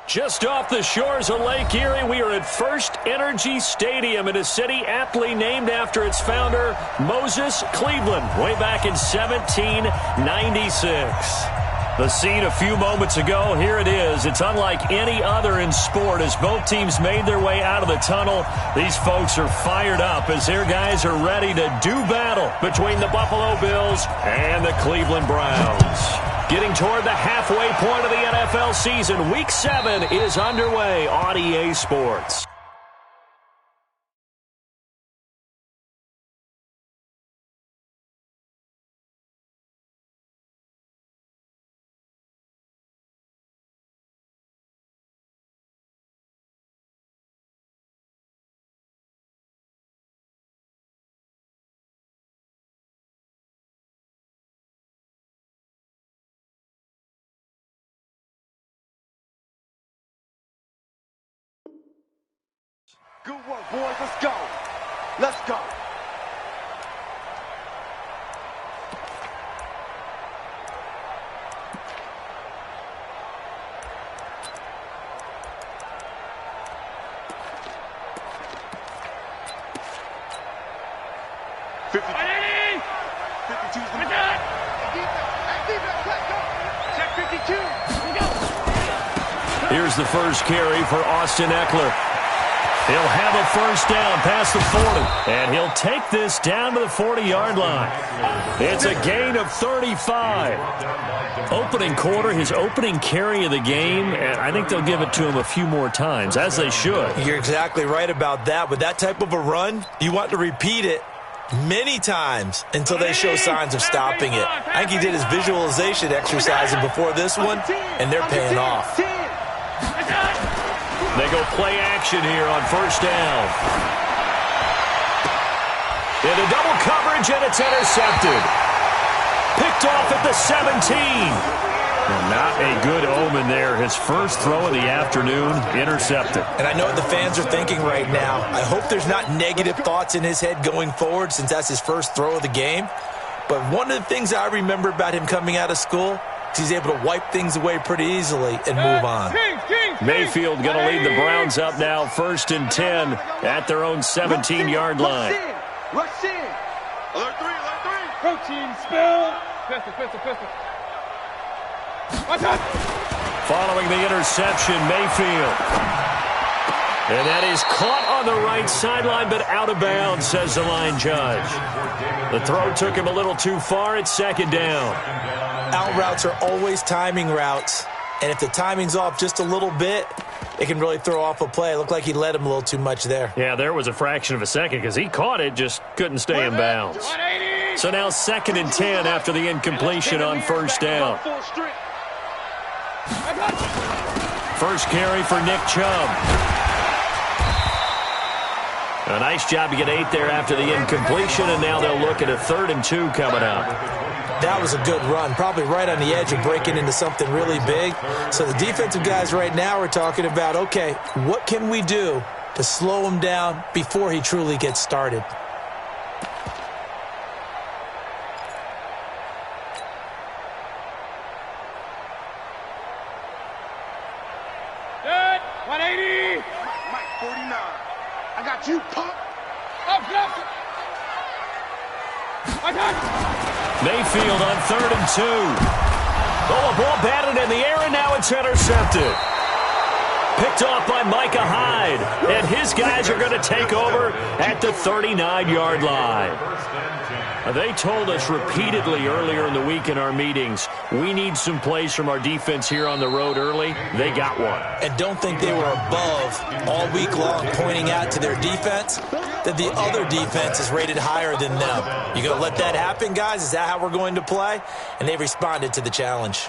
Just off the shores of Lake Erie, we are at First Energy Stadium in a city aptly named after its founder, Moses Cleveland, way back in 1796. The scene a few moments ago, here it is. It's unlike any other in sport as both teams made their way out of the tunnel. These folks are fired up as their guys are ready to do battle between the Buffalo Bills and the Cleveland Browns. Getting toward the halfway point of the NFL season, Week 7 is underway on EA Sports. Good work, boys. Let's go. Let's go. Here's the first carry for Austin Eckler. He'll have a first down past the 40, and he'll take this down to the 40-yard line. It's a gain of 35. Opening quarter, his opening carry of the game, and I think they'll give it to him a few more times, as they should. You're exactly right about that. With that type of a run, you want to repeat it many times until they show signs of stopping it. I think he did his visualization exercising before this one, and they're paying off. They go play action here on first down. Into double coverage, and it's intercepted. Picked off at the 17. Well, not a good omen there. His first throw of the afternoon, intercepted. And I know what the fans are thinking right now. I hope there's not negative thoughts in his head going forward since that's his first throw of the game. But one of the things I remember about him coming out of school, he's able to wipe things away pretty easily and move on. Mayfield going to lead the Browns up now, 1st and 10 at their own 17-yard line. Rush in. Alert 3, alert 3. Protein spill. Pistol. Following the interception, Mayfield. And that is caught on the right sideline, but out of bounds, says the line judge. The throw took him a little too far. It's 2nd down. Out routes are always timing routes. And if the timing's off just a little bit, it can really throw off a play. It looked like he led him a little too much there. Yeah, there was a fraction of a second because he caught it, just couldn't stay in bounds. So now 2nd and 10 after the incompletion on first down. First carry for Nick Chubb. A nice job to get 8 there after the incompletion, and now they'll look at a 3rd and 2 coming up. That was a good run, probably right on the edge of breaking into something really big. So the defensive guys right now are talking about, okay, what can we do to slow him down before he truly gets started? Good. 180. Mike 49. I got you, punk. Up. I got you. Mayfield on 3rd and 2. Oh, a ball batted in the air, and now it's intercepted. Picked off by Micah Hyde, and his guys are going to take over at the 39-yard line. They told us repeatedly earlier in the week in our meetings, we need some plays from our defense here on the road early. They got one. And don't think they were above all week long pointing out to their defense that the other defense is rated higher than them. You going to let that happen, guys? Is that how we're going to play? And they responded to the challenge.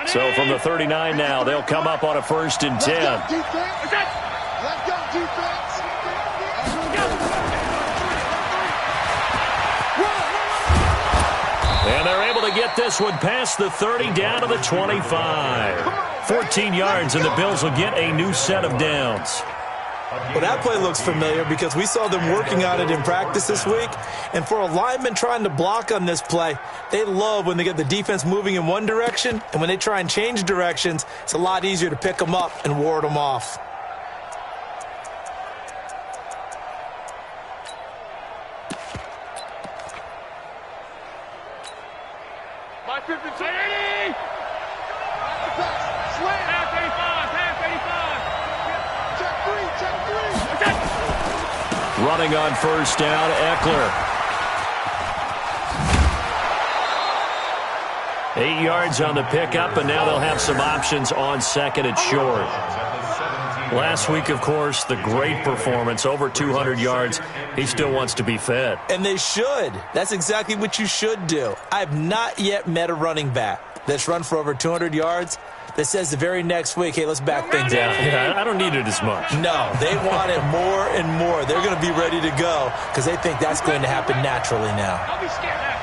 So from the 39 now, they'll come up on a 1st and 10. Let's go, defense. And they're able to get this one past the 30 down to the 25. 14 yards, and the Bills will get a new set of downs. Well, that play looks familiar because we saw them working on it in practice this week. And for a lineman trying to block on this play, they love when they get the defense moving in one direction. And when they try and change directions, it's a lot easier to pick them up and ward them off. My 50, 80! Slant! Half 85, half 85! Check 3! Running on first down, Eckler. 8 yards on the pickup, and now they'll have some options on second and short. Last week, of course, the great performance, over 200 yards. He still wants to be fed. And they should. That's exactly what you should do. I have not yet met a running back that's run for over 200 yards that says the very next week, hey, let's back things out. Yeah, I don't need it as much. No, they want it more and more. They're going to be ready to go because they think that's going to happen naturally now. Don't be scared. Half.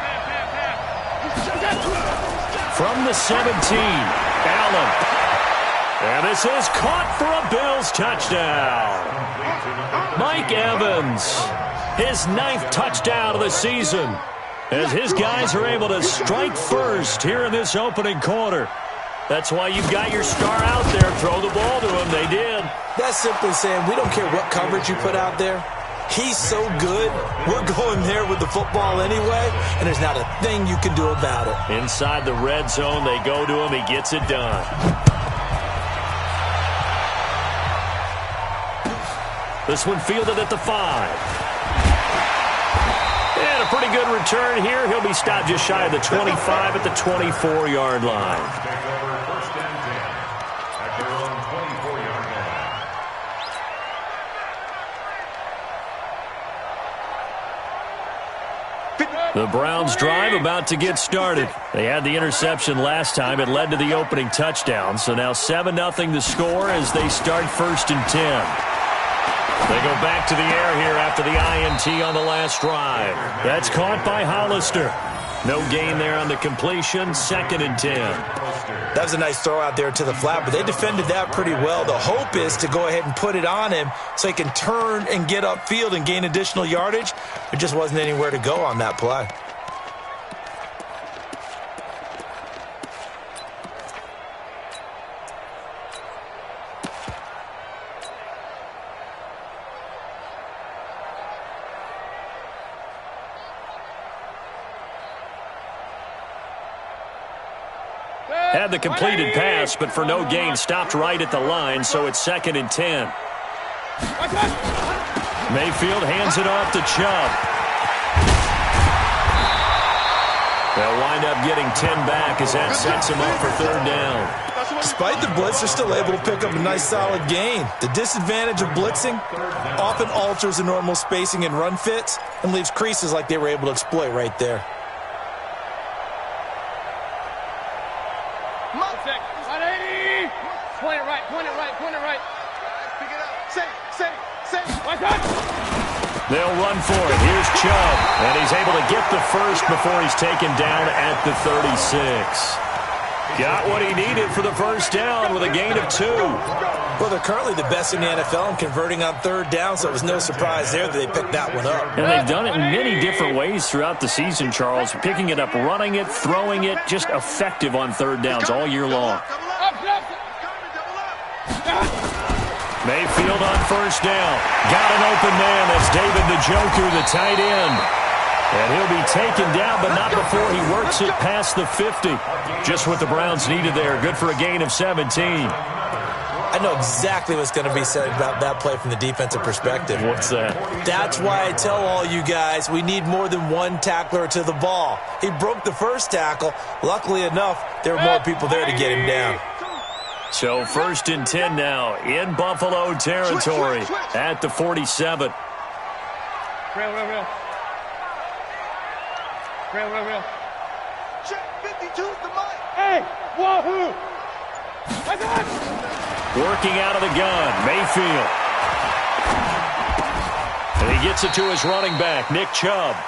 From the 17, Allen. And this is caught for a Bills touchdown. Mike Evans, his 9th touchdown of the season, as his guys are able to strike first here in this opening quarter. That's why you've got your star out there. Throw the ball to him. They did. That's simply saying we don't care what coverage you put out there. He's so good, we're going there with the football anyway, and there's not a thing you can do about it. Inside the red zone, they go to him. He gets it done. This one fielded at the 5. And a pretty good return here. He'll be stopped just shy of the 25 at the 24-yard line. The Browns drive about to get started. They had the interception last time. It led to the opening touchdown. So now 7-0 the score as they start 1st and 10. They go back to the air here after the INT on the last drive. That's caught by Hollister. No gain there on the completion. 2nd and 10. That was a nice throw out there to the flat, but they defended that pretty well. The hope is to go ahead and put it on him so he can turn and get upfield and gain additional yardage. There just wasn't anywhere to go on that play. Had the completed pass, but for no gain, stopped right at the line, so it's 2nd and 10. Mayfield hands it off to Chubb. They'll wind up getting 10 back as that sets him up for 3rd down. Despite the blitz, they're still able to pick up a nice solid gain. The disadvantage of blitzing often alters the normal spacing and run fits and leaves creases like they were able to exploit right there. They'll run for it. Here's Chubb, and he's able to get the first before he's taken down at the 36. Got what he needed for the first down with a gain of 2. Well, they're currently the best in the NFL in converting on 3rd down, so it was no surprise there that they picked that one up. And they've done it in many different ways throughout the season, Charles. Picking it up, running it, throwing it, just effective on 3rd downs all year long. Mayfield on first down. Got an open man. That's David Njoku, the tight end. And he'll be taken down, but not before he works it past the 50. Just what the Browns needed there. Good for a gain of 17. I know exactly what's going to be said about that play from the defensive perspective. What's that? That's why I tell all you guys we need more than one tackler to the ball. He broke the first tackle. Luckily enough, there were more people there to get him down. So 1st and 10 now in Buffalo territory at the 47. Real. Check 52's the mic. Hey, wahoo! Working out of the gun, Mayfield. And he gets it to his running back, Nick Chubb.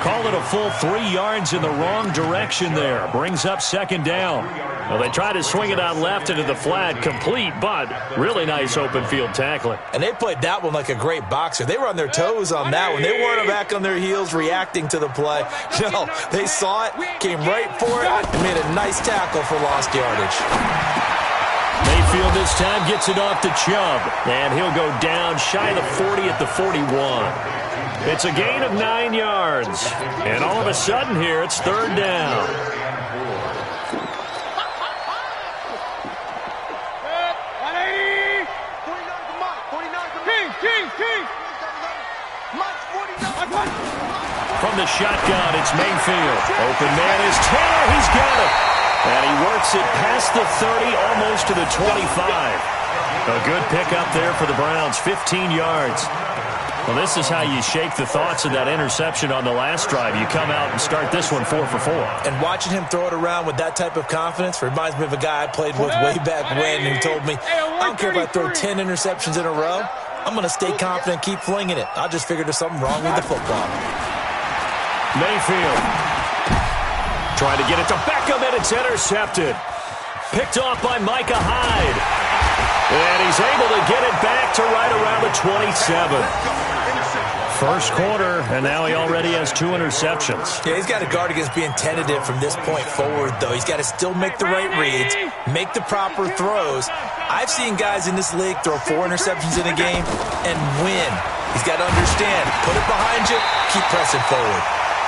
Call it a full 3 yards in the wrong direction there. Brings up second down. Well, they tried to swing it out left into the flat, complete, but really nice open field tackling. And they played that one like a great boxer. They were on their toes on that one. They weren't back on their heels reacting to the play. No, they saw it, came right for it, and made a nice tackle for lost yardage. Mayfield this time gets it off to Chubb, and he'll go down shy of the 40 at the 41. It's a gain of 9 yards, and all of a sudden here it's third down. From the shotgun, it's Mayfield. Open man is Taylor. He's got it. And he works it past the 30, almost to the 25. A good pickup there for the Browns, 15 yards. Well, this is how you shake the thoughts of that interception on the last drive. You come out and start this one 4 for 4. And watching him throw it around with that type of confidence reminds me of a guy I played with way back when who told me, I don't care if I throw 10 interceptions in a row. I'm going to stay confident and keep flinging it. I just figured there's something wrong with the football. Mayfield trying to get it to Beckham, and it's intercepted. Picked off by Micah Hyde. And he's able to get it back to right around the 27. First quarter, and now he already has 2 interceptions. Yeah, he's got to guard against being tentative from this point forward, though. He's got to still make the right reads, make the proper throws. I've seen guys in this league throw 4 interceptions in a game and win. He's got to understand, put it behind you, keep pressing forward.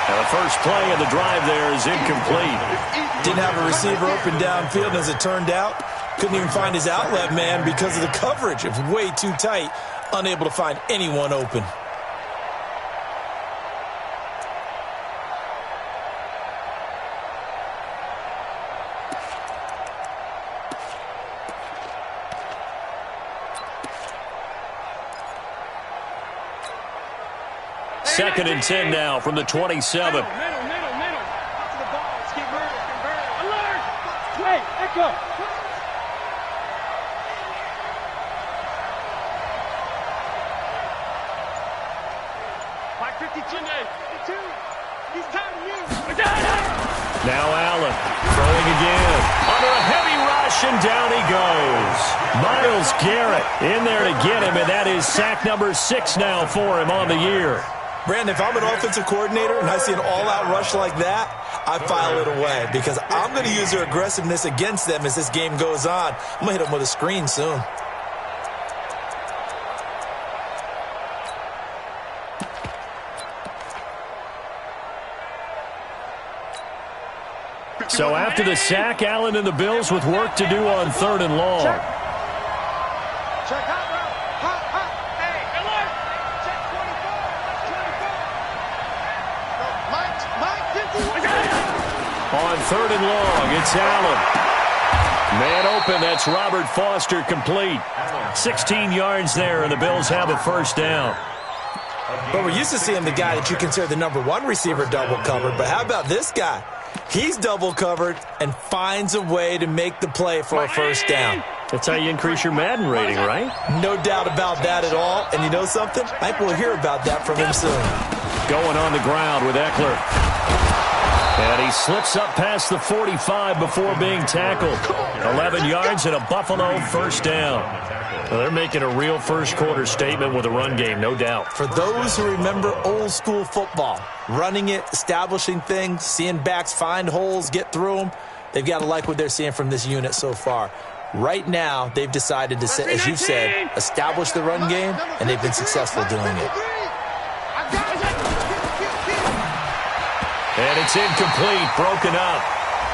Now the first play of the drive there is incomplete. Didn't have a receiver open downfield, and as it turned out, couldn't even find his outlet man because of the coverage. It was way too tight, unable to find anyone open. Second and 10 now from the 27. Middle. Alert! Wait, echo. Now Allen throwing again. Under a heavy rush, and down he goes. Myles Garrett in there to get him, and that is sack number 6 now for him on the year. Brandon, if I'm an offensive coordinator and I see an all-out rush like that, I file it away because I'm going to use their aggressiveness against them as this game goes on. I'm going to hit them with a screen soon. So after the sack, Allen and the Bills with work to do on 3rd and long. Check hot route. Hot. Hey, alert. Check 24. On 3rd and long, it's Allen. Man open, that's Robert Foster, complete. 16 yards there, and the Bills have a first down. But we're used to seeing the guy that you consider the number 1 receiver double covered. But how about this guy? He's double covered and finds a way to make the play for a first down. That's how you increase your Madden rating, right? No doubt about that at all. And you know something? I think we'll hear about that from him soon. Going on the ground with Eckler. And he slips up past the 45 before being tackled. 11 yards and a Buffalo first down. Well, they're making a real first-quarter statement with a run game, no doubt. For those who remember old-school football, running it, establishing things, seeing backs find holes, get through them, they've got to like what they're seeing from this unit so far. Right now, they've decided to, as you said, establish the run game, and they've been successful doing it. And it's incomplete, broken up.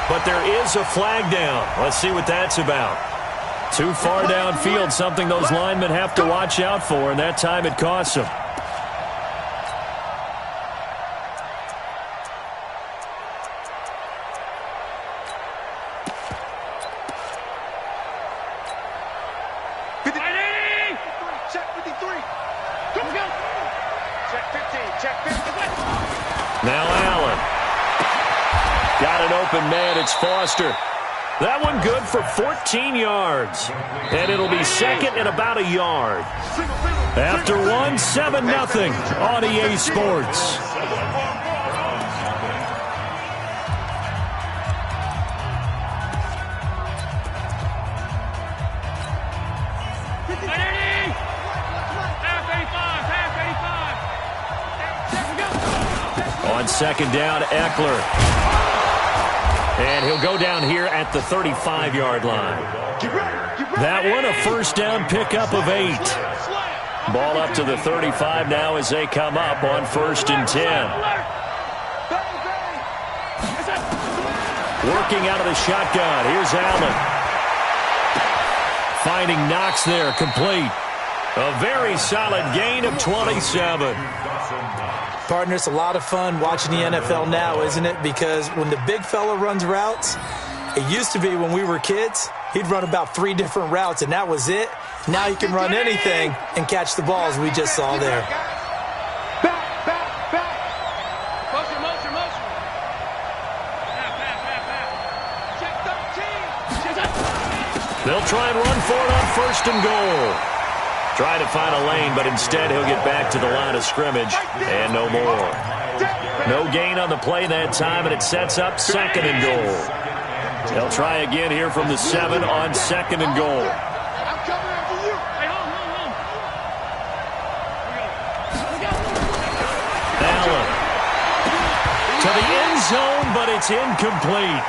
But there is a flag down. Let's see what that's about. Too far downfield, something those linemen have to watch out for, and that time it costs them. Check 53. Check 15. Check 15. Now Allen. Got an open man. It's Foster. That one good for 14 yards. And it'll be second and about a yard. After one, 7-0 on EA Sports. On second down, Eckler. And he'll go down here at the 35-yard line. That one, a first down pickup of 8. Ball up to the 35 now as they come up on 1st and 10. Working out of the shotgun. Here's Allen. Finding Knox there, complete. A very solid gain of 27. Partner, it's a lot of fun watching the NFL now, isn't it? Because when the big fella runs routes, it used to be when we were kids, he'd run about 3 different routes, and that was it. Now he can run anything and catch the balls we just saw there. Motion, motion, motion. Check 13. They'll try and run for it on 1st and goal. Try to find a lane, but instead he'll get back to the line of scrimmage and no more. No gain on the play that time, and it sets up 2nd and goal. They'll try again here from the 7 on 2nd and goal. I'm coming after you. Hey, home. Allen to the end zone, but it's incomplete.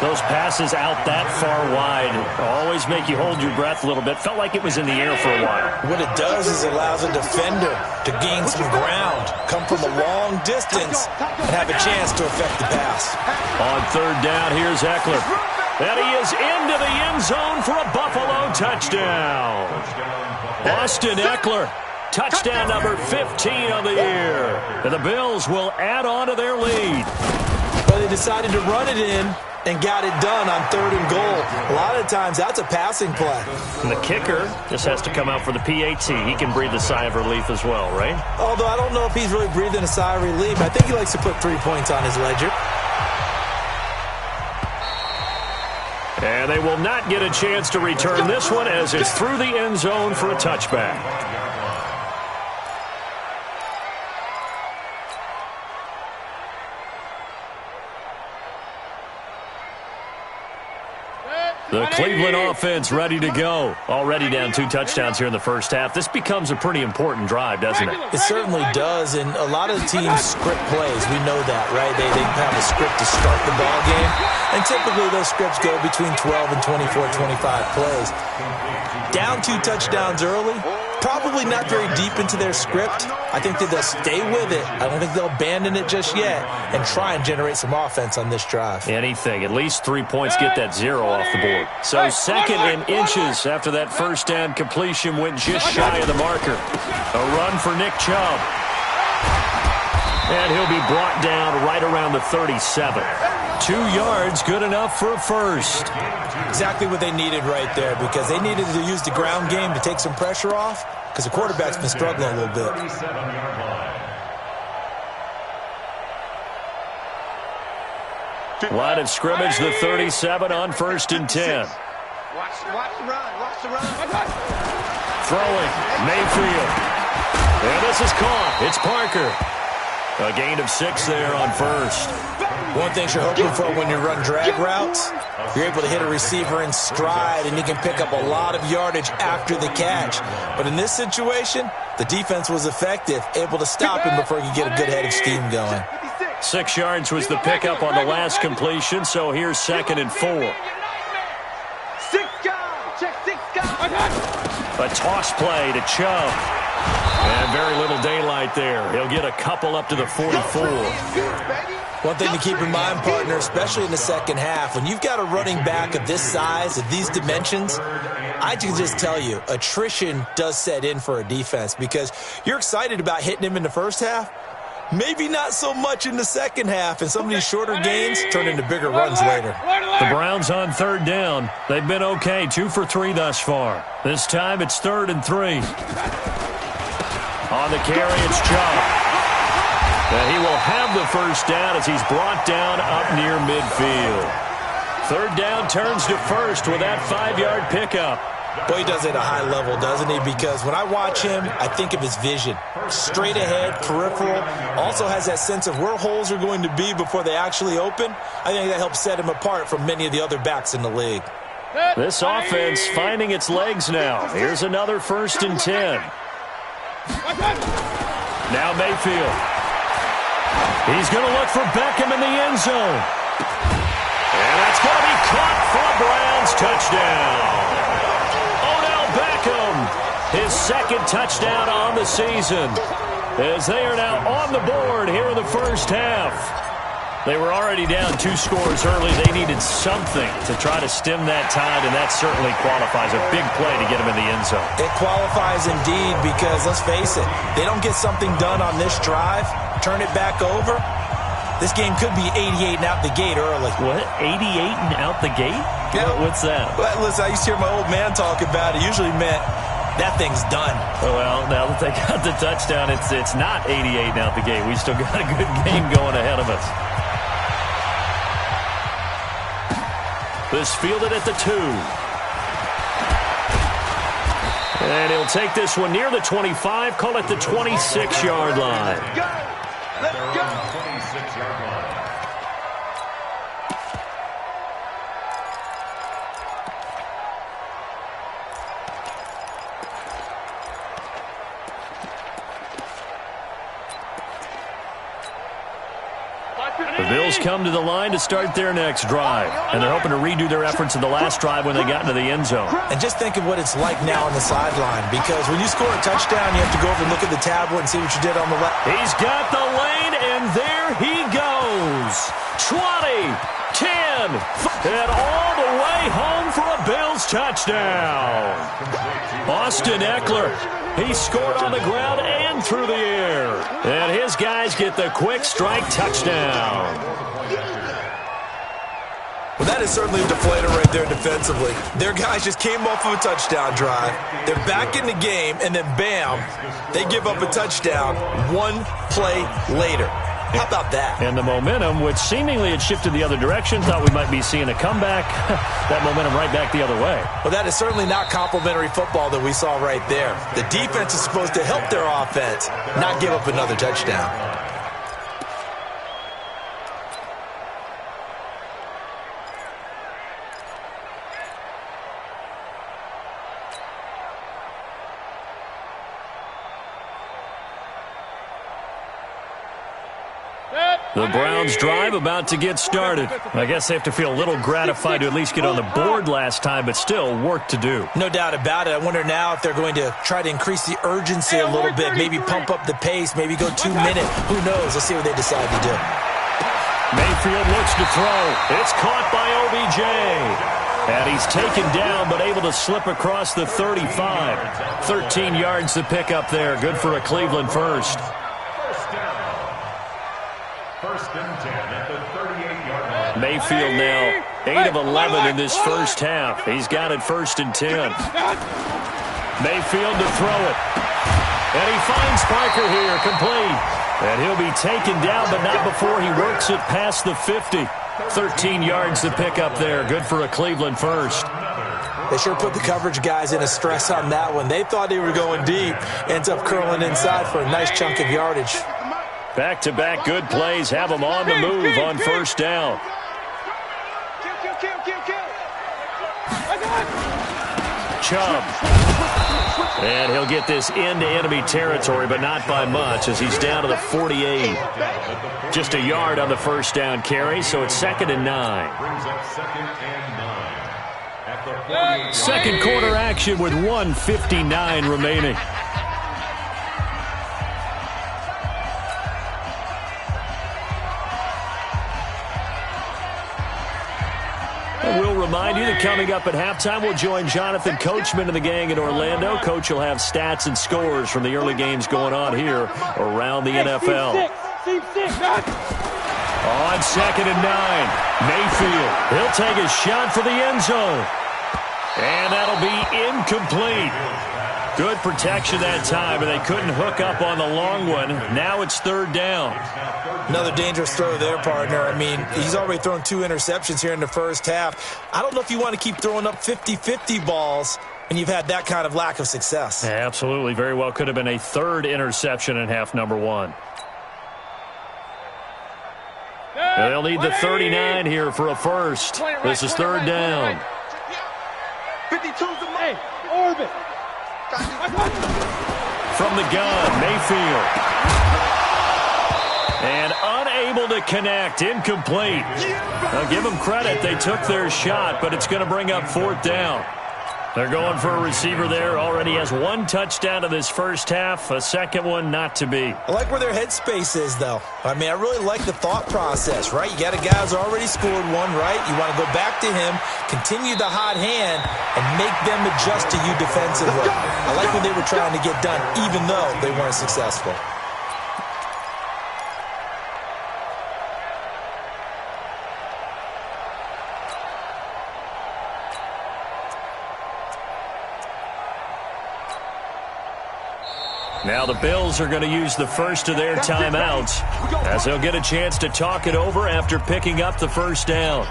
Those passes out that far wide always make you hold your breath a little bit. Felt like it was in the air for a while. What it does is it allows a defender to gain some ground, come from a long distance, and have a chance to affect the pass. On 3rd down, here's Eckler. And he is into the end zone for a Buffalo touchdown. Austin Eckler, touchdown number 15 on the year. And the Bills will add on to their lead. But they decided to run it in and got it done on 3rd and goal. A lot of times, that's a passing play. And the kicker just has to come out for the PAT. He can breathe a sigh of relief as well, right? Although I don't know if he's really breathing a sigh of relief. I think he likes to put 3 points on his ledger. And they will not get a chance to return this one as it's through the end zone for a touchback. The Cleveland offense ready to go. Already down 2 touchdowns here in the first half. This becomes a pretty important drive, doesn't it? It certainly does, and a lot of teams script plays. We know that, right? They have a script to start the ball game, and typically those scripts go between 12 and 24, 25 plays. Down 2 touchdowns early, probably not very deep into their script. I think that they'll stay with it. I don't think they'll abandon it just yet and try and generate some offense on this drive. Anything. At least 3 points get that 0 off the board. So 2nd and inches after that first down completion went just shy of the marker. A run for Nick Chubb. And he'll be brought down right around the 37. 2 yards, good enough for a first. Exactly what they needed right there, because they needed to use the ground game to take some pressure off, because the quarterback's been struggling a little bit. Line of scrimmage, the 37 on 1st and 10. Watch the run. Watch the run. Throwing, Mayfield. And this is caught. It's Parker. A gain of 6 there on 1st. One thing you're hoping for when you run drag routes, you're able to hit a receiver in stride, and you can pick up a lot of yardage after the catch. But in this situation, the defense was effective, able to stop him before he could get a good head of steam going. 6 yards was the pickup on the last completion, so here's 2nd and 4. 6 guys. Check 6 guys. A toss play to Chubb. And very little daylight there. He'll get a couple up to the 44. One thing to keep in mind, partner, especially in the second half, when you've got a running back of this size, of these dimensions, I can just tell you, attrition does set in for a defense, because you're excited about hitting him in the first half, maybe not so much in the second half, and some of these shorter gains turn into bigger runs later. The Browns on 3rd down. They've been okay, 2 for 3 thus far. This time it's 3rd and 3. On the carry, it's Chubb. And he will have the first down as he's brought down up near midfield. 3rd down turns to 1st with that 5-yard pickup. Boy, he does it at a high level, doesn't he? Because when I watch him, I think of his vision. Straight ahead, peripheral. Also has that sense of where holes are going to be before they actually open. I think that helps set him apart from many of the other backs in the league. This offense finding its legs now. Here's another 1st and 10. Now Mayfield. He's going to look for Beckham in the end zone. And that's going to be caught for a Browns touchdown. Odell Beckham, his second touchdown on the season, as they are now on the board here in the first half. They were already down 2 scores early. They needed something to try to stem that tide, and that certainly qualifies. A big play to get them in the end zone. It qualifies indeed because, let's face it, they don't get something done on this drive, turn it back over, this game could be 88 and out the gate early. What? 88 and out the gate? Yeah. What's that? Well, listen, I used to hear my old man talk about it. Usually meant that thing's done. Well, now that they got the touchdown, it's not 88 and out the gate. We still got a good game going ahead of us. This fielded at the 2. And he'll take this one near the 25, call it the 26-yard line. Let's go. 26-yard line. The Bills come to the line to start their next drive, and they're hoping to redo their efforts in the last drive when they got into the end zone. And just think of what it's like now on the sideline, because when you score a touchdown, you have to go over and look at the tablet and see what you did on the left. He's got the lane, and there he goes. 20, 10, and all the way home for a Bills touchdown. Austin Eckler, he scored on the ground and through the air. And his guys get the quick strike touchdown. Well, that is certainly a deflator right there defensively. Their guys just came off of a touchdown drive. They're back in the game, and then bam, they give up a touchdown 1 play later. How about that? And the momentum, which seemingly had shifted the other direction, thought we might be seeing a comeback. That momentum right back the other way. Well, that is certainly not complimentary football that we saw right there. The defense is supposed to help their offense, not give up another touchdown. The Browns drive about to get started. I guess they have to feel a little gratified to at least get on the board last time, but still work to do. No doubt about it. I wonder now if they're going to try to increase the urgency a little bit, maybe pump up the pace, maybe go 2 minute. Who knows? Let's see what they decide to do. Mayfield looks to throw. It's caught by OBJ. And he's taken down, but able to slip across the 35. 13 yards to pick up there. Good for a Cleveland first. First and 10 at the 38-yard line. Mayfield now 8 of 11 in this first half. He's got it 1st and 10. Mayfield to throw it. And he finds Parker here, complete. And he'll be taken down, but not before he works it past the 50. 13 yards to pick up there. Good for a Cleveland first. They sure put the coverage guys in a stress on that one. They thought they were going deep. Ends up curling inside for a nice chunk of yardage. Back-to-back good plays have them on the move on first down. Chubb. And he'll get this into enemy territory, but not by much as he's down to the 48. Just a yard on the first down carry, so it's 2nd and 9. Brings up 2nd and 9. At the 48. Second quarter action with 1:59 remaining. We'll remind you that coming up at halftime, we'll join Jonathan Coachman and the gang in Orlando. Coach will have stats and scores from the early games going on here around the NFL. On 2nd and 9, Mayfield. He'll take a shot for the end zone. And that'll be incomplete. Good protection that time, and they couldn't hook up on the long one. Now it's 3rd down. Another dangerous throw there, partner. I mean, he's already thrown 2 interceptions here in the first half. I don't know if you want to keep throwing up 50-50 balls when you've had that kind of lack of success. Yeah, absolutely. Very well could have been a 3rd interception in half number 1. They'll need the 39 here for a first. This is 3rd down. 52's the Hey, orbit. From the gun, Mayfield. And unable to connect. Incomplete. Now give them credit. They took their shot, but it's going to bring up 4th down. They're going for a receiver there. Already has 1 touchdown in this first half. A second one not to be. I like where their headspace is, though. I mean, I really like the thought process, right? You got a guy who's already scored one, right? You want to go back to him, continue the hot hand, and make them adjust to you defensively. I like what they were trying to get done, even though they weren't successful. Now the Bills are going to use the first of their timeouts as they'll get a chance to talk it over after picking up the first down.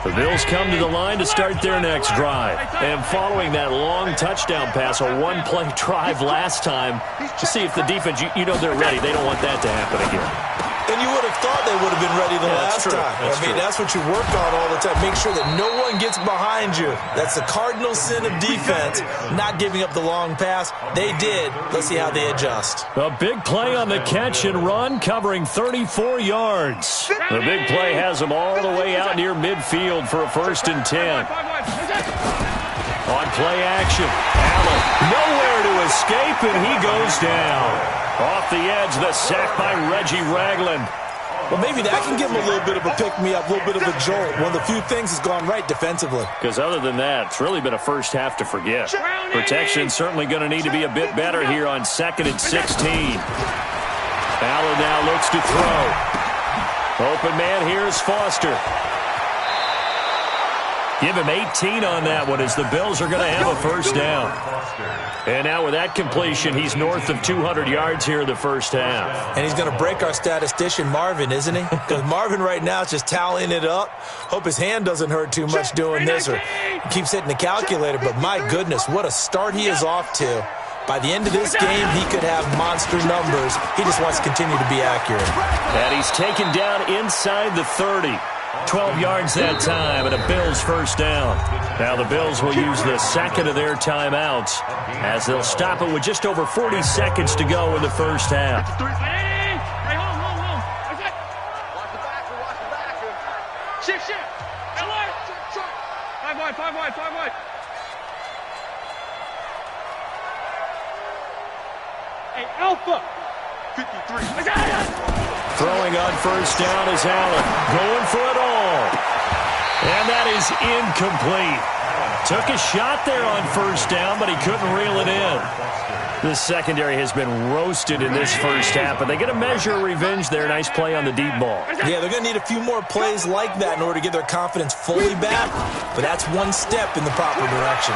The Bills come to the line to start their next drive. And following that long touchdown pass, a one-play drive last time, to see if the defense, you know they're ready. They don't want that to happen again. And you would have thought they would have been ready the last time. That's what you work on all the time. Make sure that no one gets behind you. That's the cardinal sin of defense, not giving up the long pass. They did. Let's see how they adjust. A big play on the catch and run, covering 34 yards. The big play has them all the way out near midfield for a 1st and 10. On play action, Allen nowhere to escape, and he goes down. Off the edge, the sack by Reggie Ragland. Well, maybe that can give him a little bit of a pick-me-up, a little bit of a jolt. One of the few things has gone right defensively. Because other than that, it's really been a first half to forget. Protection's certainly going to need to be a bit better here on 2nd and 16. Allen now looks to throw. Open man, here's Foster. Give him 18 on that one as the Bills are going to have a first down. And now with that completion, he's north of 200 yards here in the first half. And he's going to break our statistician, Marvin, isn't he? Because Marvin right now is just tallying it up. Hope his hand doesn't hurt too much doing this or keeps hitting the calculator. But my goodness, what a start he is off to. By the end of this game, he could have monster numbers. He just wants to continue to be accurate. And he's taken down inside the 30. 12 yards that time, and a Bills first down. Now the Bills will use the second of their timeouts as they'll stop it with just over 40 seconds to go in the first half. Hey, hold on. Watch it. Watch the back. Shift. L.A. 5 wide. Hey, Alpha. 53. Throwing on first down is Allen. Going for it all. And that is incomplete. Took a shot there on first down, but he couldn't reel it in. The secondary has been roasted in this first half, but they get a measure of revenge there. Nice play on the deep ball. Yeah, they're going to need a few more plays like that in order to get their confidence fully back, but that's one step in the proper direction.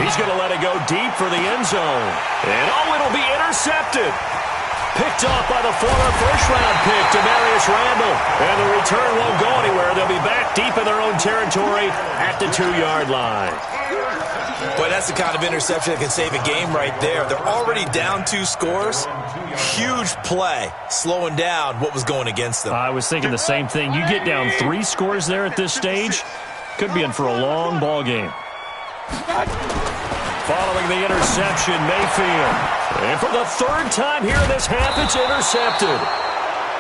He's going to let it go deep for the end zone. And it'll be intercepted. Picked off by the former first-round pick, Demarius Randall. And the return won't go anywhere. They'll be back deep in their own territory at the 2-yard line. Boy, that's the kind of interception that can save a game right there. They're already down 2 scores. Huge play, slowing down what was going against them. I was thinking the same thing. You get down 3 scores there at this stage, could be in for a long ball game. Following the interception, Mayfield. And for the 3rd time here in this half, it's intercepted.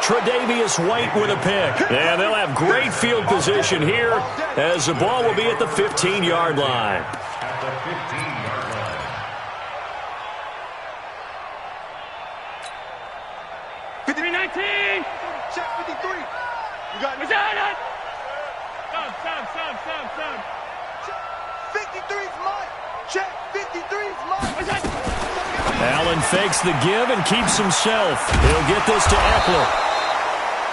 Tre'Davious White with a pick. And they'll have great field position here as the ball will be at the 15-yard line. At the 15-yard line. Check 53. You got it. Stop. 53's mine. Check 53's mine. Allen fakes the give and keeps himself. He'll get this to Eckler.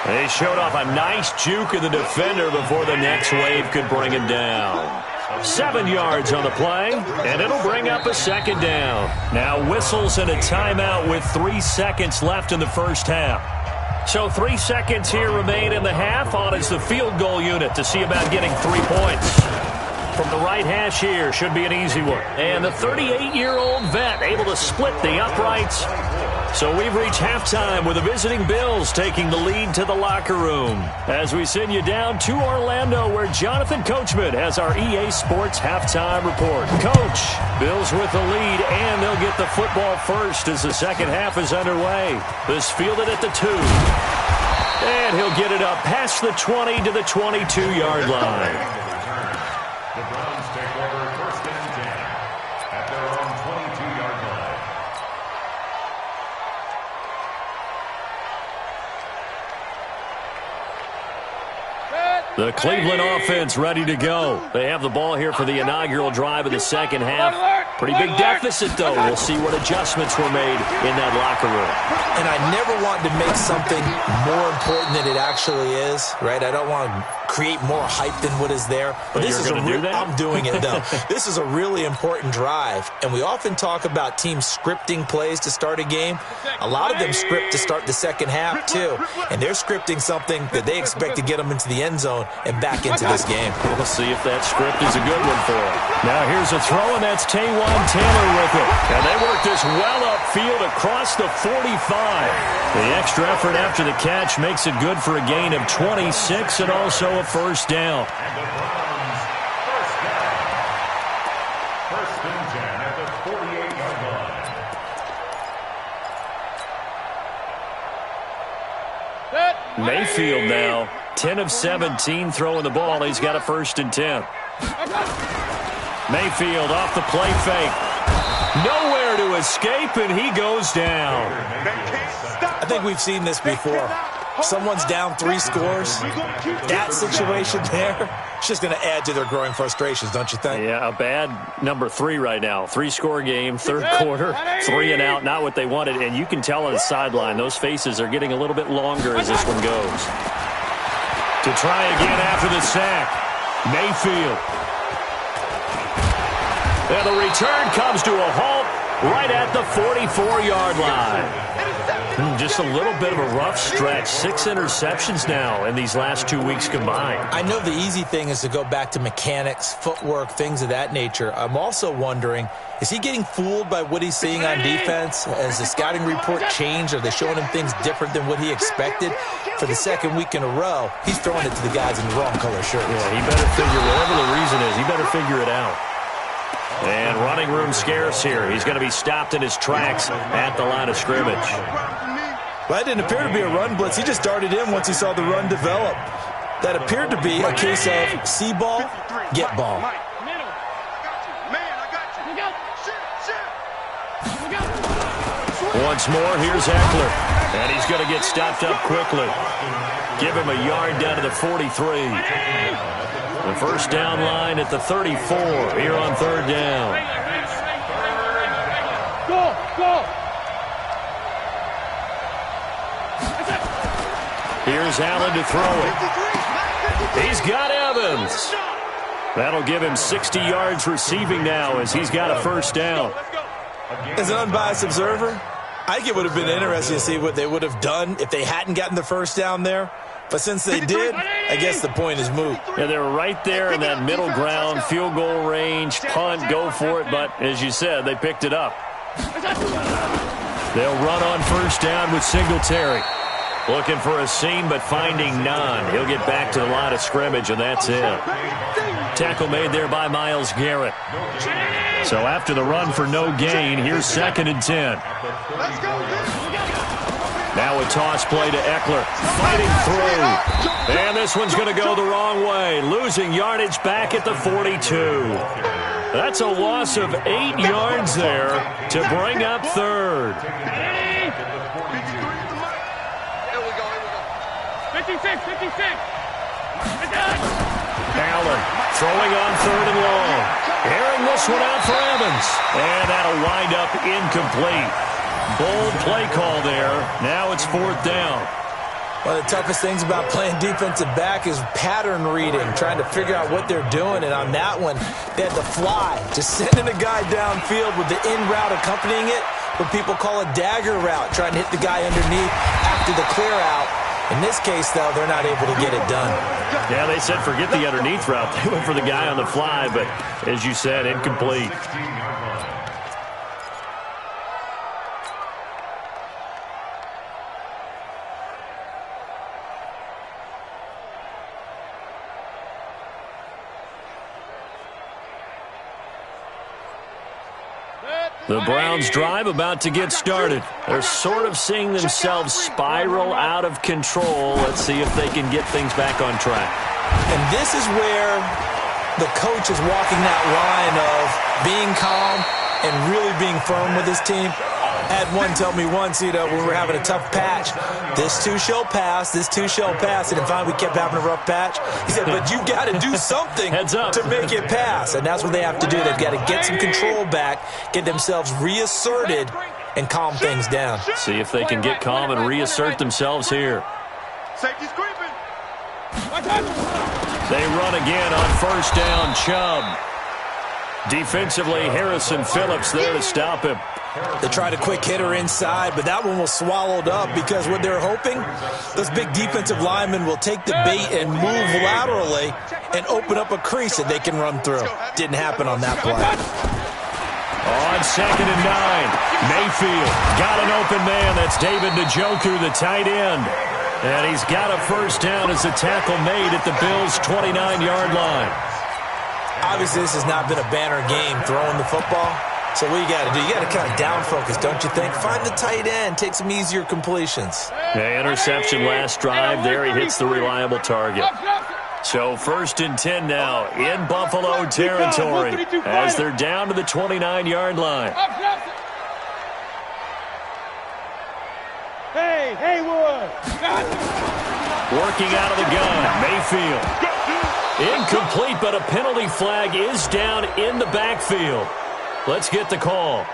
They showed off a nice juke of the defender before the next wave could bring him down. 7 yards on the play, and it'll bring up a 2nd down. Now whistles and a timeout with 3 seconds left in the first half. So 3 seconds here remain in the half. On is the field goal unit to see about getting 3 points. From the right hash here, should be an easy one. And the 38-year-old vet able to split the uprights. So we've reached halftime with the visiting Bills taking the lead to the locker room. As we send you down to Orlando, where Jonathan Coachman has our EA Sports halftime report. Coach, Bills with the lead, and they'll get the football first as the second half is underway. This fielded at the 2. And he'll get it up past the 20 to the 22-yard line. The Browns take over first and 10 at their own 22-yard line. The Cleveland offense ready to go. They have the ball here for the inaugural drive of the second half. Pretty big deficit, though. We'll see what adjustments were made in that locker room. And I never want to make something more important than it actually is, right? I don't want to create more hype than what is there. But this is I'm doing it, though. This is a really important drive. And we often talk about teams scripting plays to start a game. A lot of them script to start the second half, too. And they're scripting something that they expect to get them into the end zone and back into this game. We'll see if that script is a good one for them. Now here's a throw, and that's Taywan Taylor with it. And they work this well upfield across the 45. The extra effort after the catch makes it good for a gain of 26 and also a first down. And the Browns first and 10 at the 48-yard line. Mayfield now, 10 of 17 throwing the ball. He's got a first and 10. Mayfield off the play fake. Nowhere to escape, and he goes down. I think we've seen this before. Someone's down 3 scores. That situation there, it's just going to add to their growing frustrations, don't you think? Yeah, a bad number 3 right now. 3-score game, third quarter, 3 and out, not what they wanted. And you can tell on the sideline, those faces are getting a little bit longer as this one goes. To try again after the sack, Mayfield. And the return comes to a halt right at the 44-yard line. Just a little bit of a rough stretch. 6 interceptions now in these last 2 weeks combined. I know the easy thing is to go back to mechanics, footwork, things of that nature. I'm also wondering, is he getting fooled by what he's seeing on defense? Has the scouting report changed? Are they showing him things different than what he expected? For the second week in a row, he's throwing it to the guys in the wrong color shirts. Yeah, he better figure, whatever the reason is, he better figure it out. And running room scarce here. He's going to be stopped in his tracks at the line of scrimmage. Well, that didn't appear to be a run blitz. He just darted in once he saw the run develop. That appeared to be a case of see ball, get ball. Once more, here's Eckler. And he's going to get stopped up quickly. Give him a yard down to the 43. The first down line at the 34 here on third down. Go, go. Here's Allen to throw it. He's got Evans. That'll give him 60 yards receiving now as he's got a first down. As an unbiased observer, I think it would have been interesting to see what they would have done if they hadn't gotten the first down there. But since they did, I guess the point is moot. Yeah, they were right there in that middle ground, field goal range, punt, go for it. But as you said, they picked it up. They'll run on first down with Singletary. Looking for a seam, but finding none. He'll get back to the line of scrimmage, and that's it. Tackle made there by Myles Garrett. So after the run for no gain, here's second and 10. Now a toss play to Eckler. Fighting through. And this one's going to go the wrong way. Losing yardage back at the 42. That's a loss of 8 yards there to bring up third. 56, 56. Allen throwing on third and long. Airing this one out for Evans. And that'll wind up incomplete. Bold play call there. Now it's fourth down. One of the toughest things about playing defensive back is pattern reading, trying to figure out what they're doing. And on that one, they had the fly, just sending a guy downfield with the in route accompanying it, what people call a dagger route, trying to hit the guy underneath after the clear out. In this case, though, they're not able to get it done. Yeah, they said forget the underneath route. They went for the guy on the fly, but as you said, incomplete. The Browns drive about to get started. They're sort of seeing themselves spiral out of control. Let's see if they can get things back on track. And this is where the coach is walking that line of being calm and really being firm with his team. I had one tell me once, when we were having a tough patch, this too shall pass, this too shall pass. And then finally we kept having a rough patch. He said, but you've got to do something to make it pass. And that's what they have to do. They've got to get some control back, get themselves reasserted, and calm things down. See if they can get calm and reassert themselves here. Safety's creeping. They run again on first down, Chubb. Defensively, Harrison Phillips there to stop him. They tried a quick hitter inside, but that one was swallowed up because what they're hoping, those big defensive linemen will take the bait and move laterally and open up a crease that they can run through. Didn't happen on that play. On 2nd and 9, Mayfield got an open man. That's David Njoku, the tight end. And he's got a first down as the tackle made at the Bills' 29-yard line. Obviously, this has not been a banner game throwing the football. So what you got to do, you got to kind of down focus, don't you think? Find the tight end, take some easier completions. Yeah, interception last drive. There he hits the reliable target. So 1st and 10 now in Buffalo territory as they're down to the 29-yard line. Hey, Haywood. Working out of the gun, Mayfield. Incomplete, but a penalty flag is down in the backfield. Let's get the call.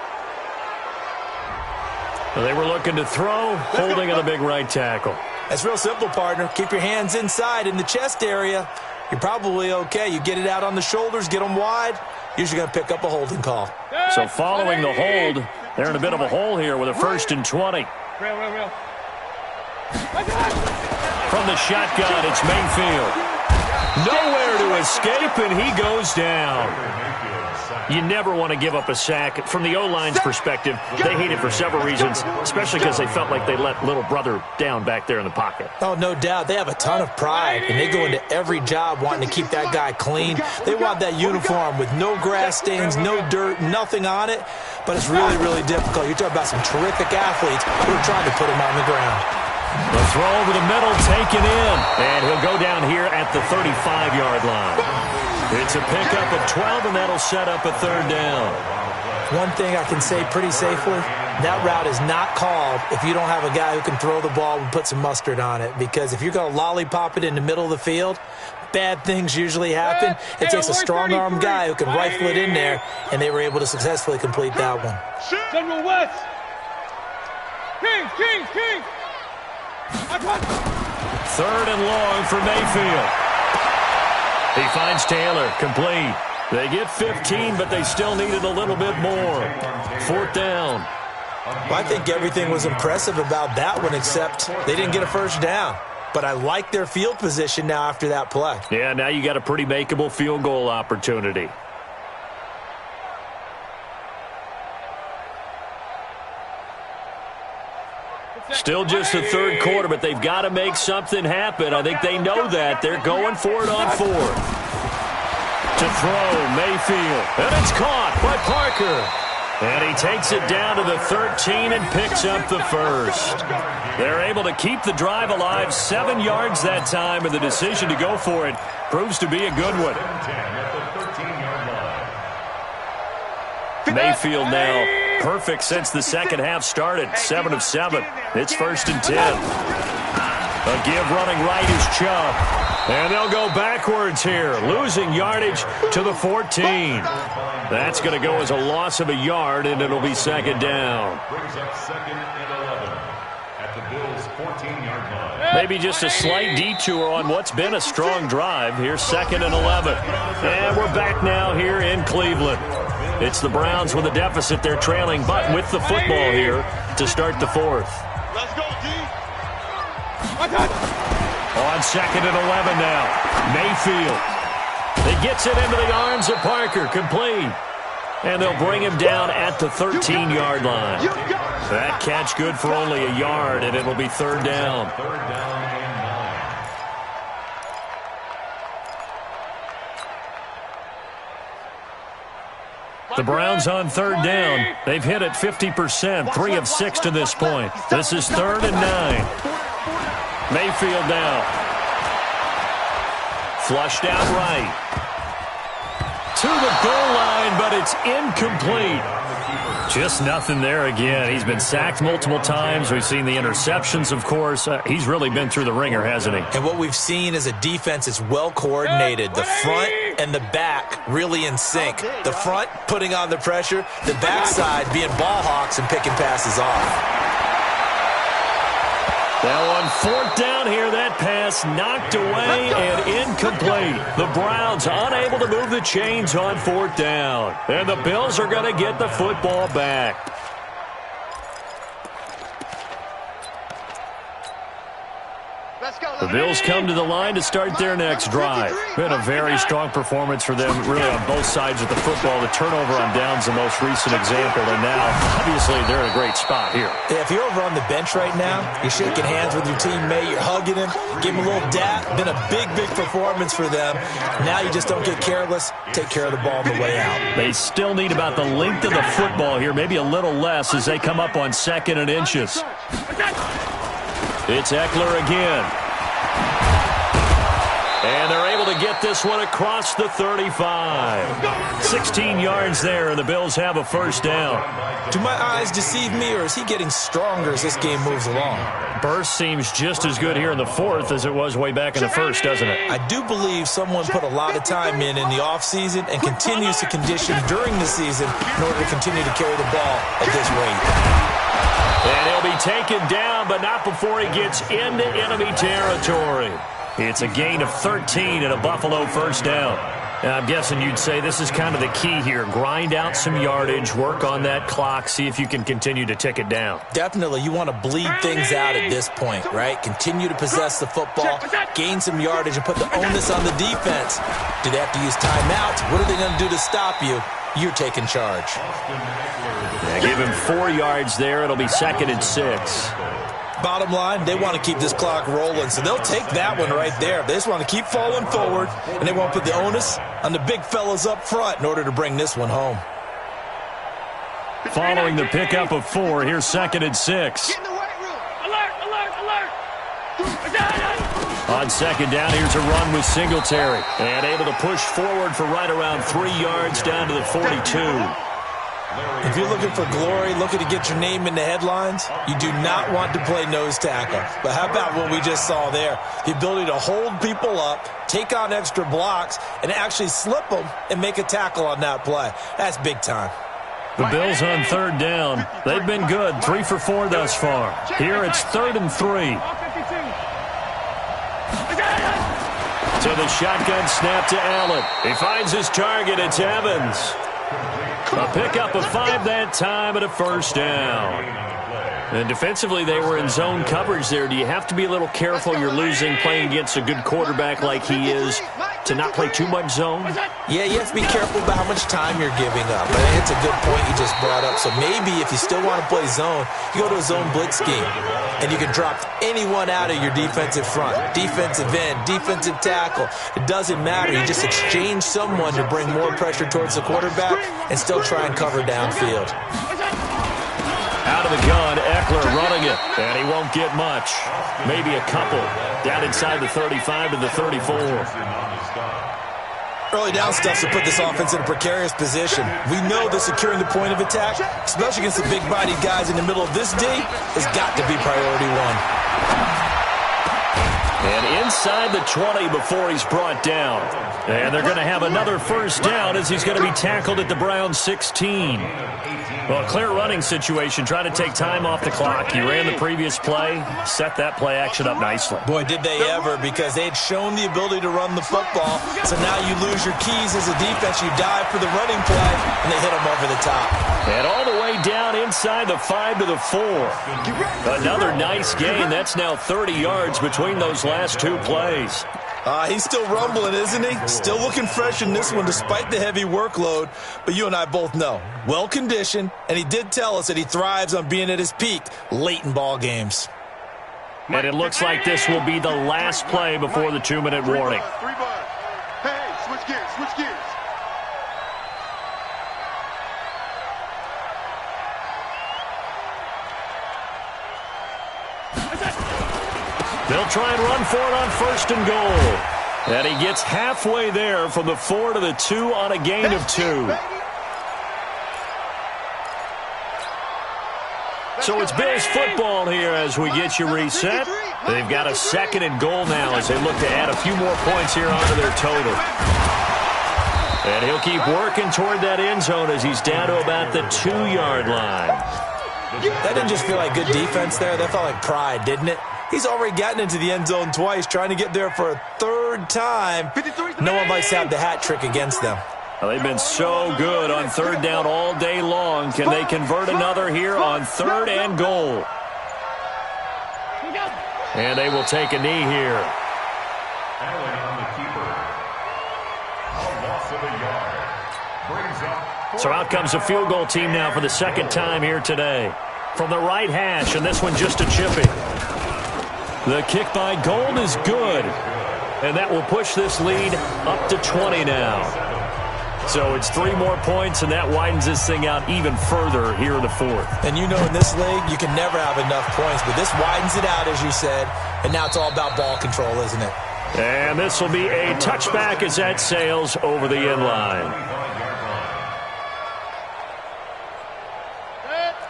They were looking to throw, holding on a big right tackle. That's real simple, partner. Keep your hands inside in the chest area. You're probably okay. You get it out on the shoulders, get them wide. Usually going to pick up a holding call. So following the hold, they're in a bit of a hole here with a 1st and 20. Real. From the shotgun, it's Mayfield. Nowhere to escape, and he goes down. You never want to give up a sack. From the O-line's perspective, they hate it for several reasons, especially because they felt like they let little brother down back there in the pocket. Oh, no doubt. They have a ton of pride, and they go into every job wanting to keep that guy clean. They want that uniform with no grass stains, no dirt, nothing on it, but it's really, really difficult. You're talking about some terrific athletes who are trying to put him on the ground. The throw over the middle taken in, and he'll go down here at the 35-yard line. It's a pickup of 12, and that'll set up a 3rd down. One thing I can say pretty safely, that route is not called if you don't have a guy who can throw the ball and put some mustard on it. Because if you're going to lollipop it in the middle of the field, bad things usually happen. It takes a strong-arm guy who can rifle it in there, and they were able to successfully complete that one. General West. King. 3rd and long for Mayfield. He finds Taylor, complete. They get 15, but they still needed a little bit more. 4th down. Well, I think everything was impressive about that one, except they didn't get a first down. But I like their field position now after that play. Yeah, now you got a pretty makeable field goal opportunity. Still just the 3rd quarter, but they've got to make something happen. I think they know that. They're going for it on 4th. To throw, Mayfield. And it's caught by Parker. And he takes it down to the 13 and picks up the 1st. They're able to keep the drive alive, 7 yards that time, and the decision to go for it proves to be a good one. Mayfield now perfect since the second half started. 7 of 7. It's 1st and 10. A give running right is Chubb. And they'll go backwards here, losing yardage to the 14. That's going to go as a loss of a yard, and it'll be 2nd down. Brings up 2nd and 11 at the Bills' 14-yard line. Maybe just a slight detour on what's been a strong drive. Here's 2nd and 11. And we're back now here in Cleveland. It's the Browns with a deficit. They're trailing, but with the football here to start the 4th. Let's go, D. On 2nd and 11 now. Mayfield. He gets it into the arms of Parker. Complete. And they'll bring him down at the 13-yard line. That catch good for only a yard, and it'll be 3rd down. The Browns on 3rd down. They've hit it 50%, 3 of 6 to this point. This is 3rd and 9. Mayfield now. Flushed out right. To the goal line, but it's incomplete. Just nothing there again. He's been sacked multiple times. We've seen the interceptions, of course. He's really been through the ringer, hasn't he? And what we've seen is a defense that's well coordinated. The front and the back really in sync. The front putting on the pressure. The backside being ball hawks and picking passes off. Now on 4th down here, that pass knocked away and incomplete. The Browns unable to move the chains on 4th down. And the Bills are going to get the football back. The Bills come to the line to start their next drive. Been a very strong performance for them, really on both sides of the football. The turnover on downs the most recent example, and now, obviously, they're in a great spot here. Yeah, if you're over on the bench right now, you're shaking hands with your teammate, you're hugging him, give him a little dap. Been a big, big performance for them. Now you just don't get careless. Take care of the ball on the way out. They still need about the length of the football here, maybe a little less as they come up on 2nd and inches. It's Eckler again. And they're able to get this one across the 35. 16 yards there, and the Bills have a 1st down. Do my eyes deceive me, or is he getting stronger as this game moves along? Burst seems just as good here in the 4th as it was way back in the 1st, doesn't it? I do believe someone put a lot of time in the offseason and continues to condition during the season in order to continue to carry the ball at this rate. And he'll be taken down, but not before he gets into enemy territory. It's a gain of 13 and a Buffalo 1st down. And I'm guessing you'd say this is kind of the key here. Grind out some yardage, work on that clock, see if you can continue to tick it down. Definitely. You want to bleed things out at this point, right? Continue to possess the football, gain some yardage, and put the onus on the defense. Do they have to use timeouts? What are they going to do to stop you? You're taking charge. Yeah, give him 4 yards there. It'll be 2nd and 6. Bottom line, they want to keep this clock rolling, so they'll take that one right there. They just want to keep falling forward, and they want to put the onus on the big fellas up front in order to bring this one home. Following the pickup of 4, here's 2nd and 6. On 2nd down, here's a run with Singletary. And able to push forward for right around 3 yards down to the 42. If you're looking for glory, looking to get your name in the headlines, you do not want to play nose tackle. But how about what we just saw there? The ability to hold people up, take on extra blocks, and actually slip them and make a tackle on that play. That's big time. The Bills on 3rd down. They've been good, 3 for 4 thus far. Here it's 3rd and 3. So the shotgun snap to Allen. He finds his target. It's Evans. A pickup of 5 that time and a 1st down. And defensively, they were in zone coverage there. Do you have to be a little careful? You're losing playing against a good quarterback like he is to not play too much zone? Yeah, you have to be careful about how much time you're giving up. I think it's a good point you just brought up. So maybe if you still want to play zone, you go to a zone blitz scheme. And you can drop anyone out of your defensive front. Defensive end, defensive tackle. It doesn't matter. You just exchange someone to bring more pressure towards the quarterback and still try and cover downfield. Out of the gun, Eckler running it, and he won't get much. Maybe a couple. Down inside the 35 to the 34. Early down stuff to put this offense in a precarious position. We know that securing the point of attack, especially against the big-bodied guys in the middle of this D, has got to be priority 1. And inside the 20 before he's brought down. And they're going to have another 1st down as he's going to be tackled at the Browns 16. Well, clear running situation. Try to take time off the clock. He ran the previous play, set that play action up nicely. Boy, did they ever, because they had shown the ability to run the football. So now you lose your keys as a defense. You dive for the running play, and they hit them over the top. And all the way down inside the 5 to the 4. Another nice gain. That's now 30 yards between those last last two plays. He's still rumbling, isn't he? Still looking fresh in this one despite the heavy workload. But you and I both know, well-conditioned, and he did tell us that he thrives on being at his peak late in ball games. And it looks like this will be the last play before the 2-minute warning. Hey, switch gears, switch gears. They'll try and run for it on 1st and goal. And he gets halfway there from the 4 to the 2 on a gain of 2. So it's Bills football here as we get you reset. They've got a 2nd and goal now as they look to add a few more points here onto their total. And he'll keep working toward that end zone as he's down to about the 2-yard line. That didn't just feel like good defense there. That felt like pride, didn't it? He's already gotten into the end zone twice, trying to get there for a 3rd time. No one likes to have the hat trick against them. Well, they've been so good on 3rd down all day long. Can they convert another here on 3rd and goal? And they will take a knee here. Allen on the keeper. A loss of a yard. Brings up. So out comes the field goal team now for the 2nd time here today. From the right hash, and this one just a chipping. The kick by Gold is good. And that will push this lead up to 20 now. So it's 3 more points, and that widens this thing out even further here in the 4th. And you know in this league, you can never have enough points, but this widens it out, as you said, and now it's all about ball control, isn't it? And this will be a touchback as that sails over the end line.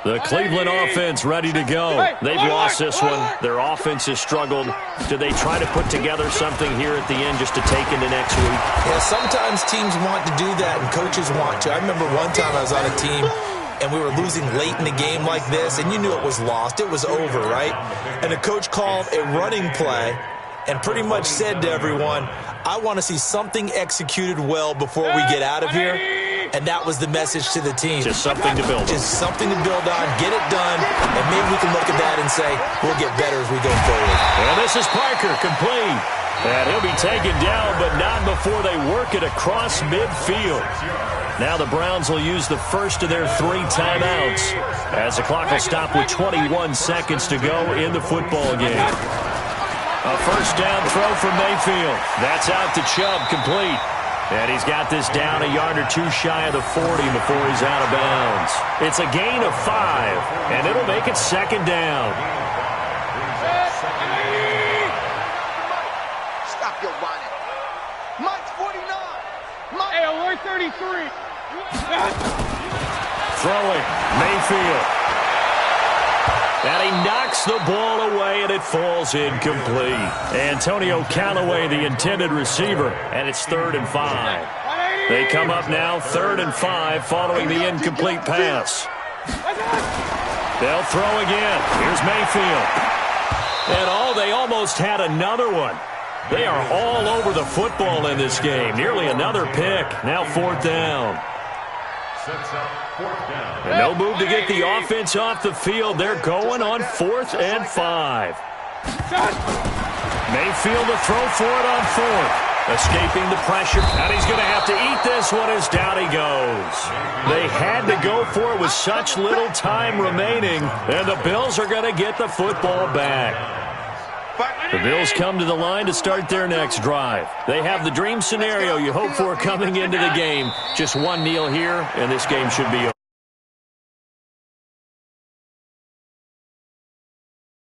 The Cleveland offense ready to go. They've lost this one. Their offense has struggled. Do they try to put together something here at the end just to take into next week? Yeah, sometimes teams want to do that and coaches want to. I remember one time I was on a team and we were losing late in the game like this, and you knew it was lost. It was over, right? And the coach called a running play and pretty much said to everyone, I want to see something executed well before we get out of here. And that was the message to the team. Just something to build on. Just something to build on, get it done, and maybe we can look at that and say, we'll get better as we go forward. And this is Parker, complete. And he'll be taken down, but not before they work it across midfield. Now the Browns will use the first of their 3 timeouts as the clock will stop with 21 seconds to go in the football game. A 1st down throw from Mayfield. That's out to Chubb, complete. And he's got this down a yard or 2 shy of the 40 before he's out of bounds. It's a gain of 5, and it'll make it 2nd down. Stop your whining. Mike's 49. Mike. Hey, alert 33. Throwing, Mayfield. And he knocks the ball away, and it falls incomplete. Antonio Callaway, the intended receiver, and it's 3rd and 5. They come up now 3rd and 5 following the incomplete pass. They'll throw again. Here's Mayfield. And they almost had another one. They are all over the football in this game. Nearly another pick. Now 4th down. Sets up 4th down. And no move to get the offense off the field. They're going on 4th and 5. Mayfield to throw for it on 4th. Escaping the pressure. And he's going to have to eat this one as down he goes. They had to go for it with such little time remaining. And the Bills are going to get the football back. The Bills come to the line to start their next drive. They have the dream scenario you hope for coming into the game. Just one kneel here, and this game should be over.